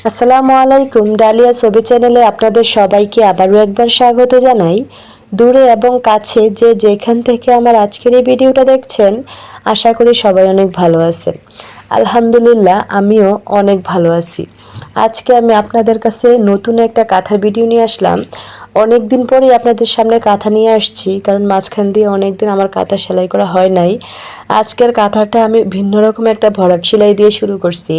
আসসালামু আলাইকুম। ডালিয়া ছবি চ্যানেলে আপনাদের সবাইকে আবারও একবার স্বাগত জানাই। দূরে এবং কাছে যে যেখান থেকে আমার আজকের এই ভিডিওটা দেখছেন, আশা করি সবাই অনেক ভালো আছেন। আলহামদুলিল্লাহ, আমিও অনেক ভালো আছি। আজকে আমি আপনাদের কাছে নতুন একটা কাঁথার ভিডিও নিয়ে আসলাম। অনেক দিন পরেই আপনাদের সামনে কাঁথা নিয়ে আসছি, কারণ মাঝখান দিয়ে অনেক দিন আমার কাঁথা সেলাই করা হয় নাই। আজকের কাঁথাটা আমি ভিন্ন রকম একটা ভরাট সেলাই দিয়ে শুরু করছি।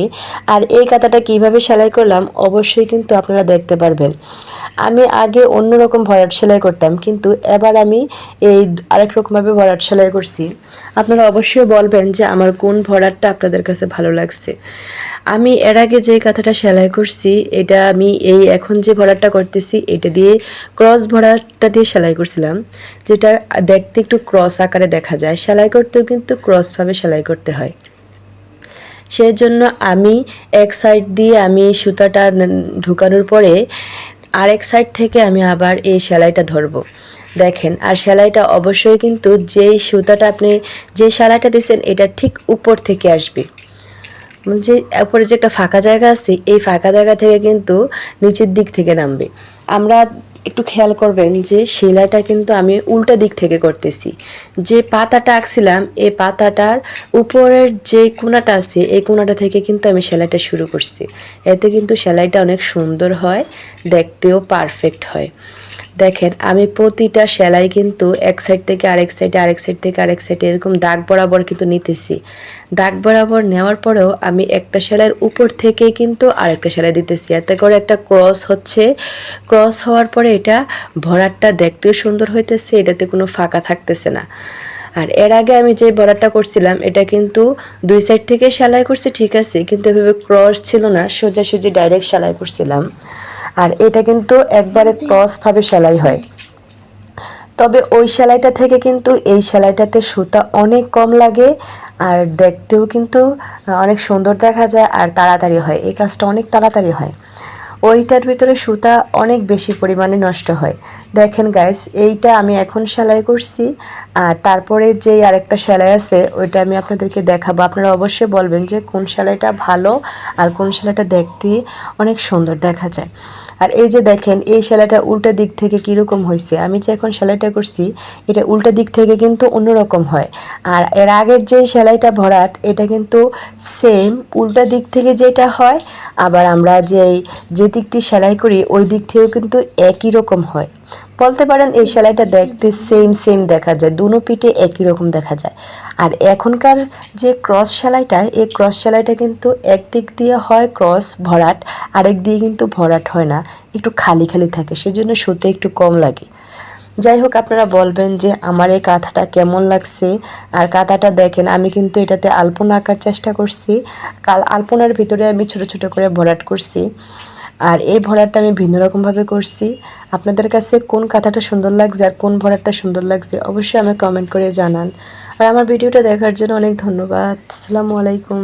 আর এই কাঁথাটা কিভাবে সেলাই করলাম অবশ্যই কিন্তু আপনারা দেখতে পারবেন। আমি আগে অন্যরকম ভরাট সেলাই করতাম, কিন্তু এবার আমি এই আরেক রকমভাবে ভরাট সেলাই করছি। আপনারা অবশ্যই বলবেন যে আমার কোন ভরাটটা আপনাদের কাছে ভালো লাগছে। আমি এর আগে যে কাঁথাটা সেলাই করছি, এটা আমি এই এখন যে ভরাটটা করতেছি এটা দিয়ে ক্রস ভরাটটা দিয়ে সেলাই করছিলাম, যেটা দেখতে একটু ক্রস আকারে দেখা যায়। সেলাই করতেও কিন্তু ক্রসভাবে সেলাই করতে হয়। সেই জন্য আমি এক সাইড দিয়ে আমি সুতাটা ঢুকানোর পরে আরেক সাইড থেকে আমি আবার এই সেলাইটা ধরবো। দেখেন, আর সেলাইটা অবশ্যই কিন্তু যেই সুতাটা আপনি যে সেলাইটা দিয়েছেন এটা ঠিক উপর থেকে আসবে। যে উপরে যে একটা ফাঁকা জায়গা আছে, এই ফাঁকা জায়গা থেকে কিন্তু নিচের দিক থেকে নামবে। আমরা একটু খেয়াল করবেন যে সেলাইটা কিন্তু আমি উল্টা দিক থেকে করতেছি। যে পাতাটা আঁকছিলাম এই পাতাটার উপরের যে কোণাটা আছে এই কোণাটা থেকে কিন্তু আমি সেলাইটা শুরু করছি। এতে কিন্তু সেলাইটা অনেক সুন্দর হয়, দেখতেও পারফেক্ট হয়। দেখেন, আমি প্রতিটা সেলাই কিন্তু এক সাইড থেকে আরেক সাইডে, আরেক সাইড থেকে আরেক সাইডে এরকম দাগ বরাবর কিন্তু নিতেছি। দাগ বরাবর নেওয়ার পরেও আমি একটা সেলাইয়ের উপর থেকে কিন্তু আরেকটা সেলাই দিতেছি, এতে করে একটা ক্রস হচ্ছে। ক্রস হওয়ার পরে এটা ভরাটটা দেখতেও সুন্দর হইতেছে, এটাতে কোনো ফাঁকা থাকতেছে না। আর এর আগে আমি যে ভরাটটা করছিলাম এটা কিন্তু দুই সাইড থেকে সেলাই করছি, ঠিক আছে, কিন্তু এভাবে ক্রস ছিল না, সোজাসুজি ডাইরেক্ট সেলাই করছিলাম। আর এটা কিন্তু একবারে ক্রসভাবে সেলাই হয়। তবে ওই সেলাইটা থেকে কিন্তু এই সেলাইটাতে সুতা অনেক কম লাগে, আর দেখতেও কিন্তু অনেক সুন্দর দেখা যায়, আর তাড়াতাড়ি হয়। এই কাজটা অনেক তাড়াতাড়ি হয়। ওইটার ভিতরে সুতা অনেক বেশি পরিমাণে নষ্ট হয়। দেখেন গাইস, এইটা আমি এখন সেলাই করছি, আর তারপরে যেই আরেকটা সেলাই আছে ওইটা আমি আপনাদেরকে দেখাবো। আপনারা অবশ্যই বলবেন যে কোন সেলাইটা ভালো আর কোন সেলাইটা দেখতে অনেক সুন্দর দেখা যায়। আর এই যে দেখেন, এই সেলাইটা উল্টা দিক থেকে কীরকম হয়েছে। আমি যে এখন সেলাইটা করছি এটা উল্টা দিক থেকে কিন্তু অন্যরকম হয়। আর এর আগের যে সেলাইটা ভরাট এটা কিন্তু সেম উল্টা দিক থেকে যেটা হয়, আবার আমরা যে দিক দিয়ে সেলাই করি ওই দিক থেকেও কিন্তু একই রকম হয়। বলতে পারেন এই সেলাইটা দেখতে সেম দেখা যায়, দুনো পিঠে একই রকম দেখা যায়। আর এখনকার যে ক্রস সেলাইটা, এই ক্রস সেলাইটা কিন্তু একদিক দিয়ে হয় ক্রস ভরাট, আরেক দিয়ে কিন্তু ভরাট হয় না, একটু খালি খালি থাকে, সেজন্য সুতে একটু কম লাগে। যাই হোক, আপনারা বলবেন যে আমার এই কাঁথাটা কেমন লাগছে। আর কাঁথাটা দেখেন, আমি কিন্তু এটাতে আলপনা আঁকার চেষ্টা করছি। আলপনার ভিতরে আমি ছোট ছোট করে ভরাট করছি। আর এই ভরাটটা আমি ভিন্ন রকমভাবে করছি। আপনাদের কাছে কোন কাঁথাটা সুন্দর লাগছে আর কোন ভরাটটা সুন্দর লাগছে অবশ্যই আমাকে কমেন্ট করে জানান। আর আমার ভিডিওটা দেখার জন্য অনেক ধন্যবাদ। আসসালামু আলাইকুম।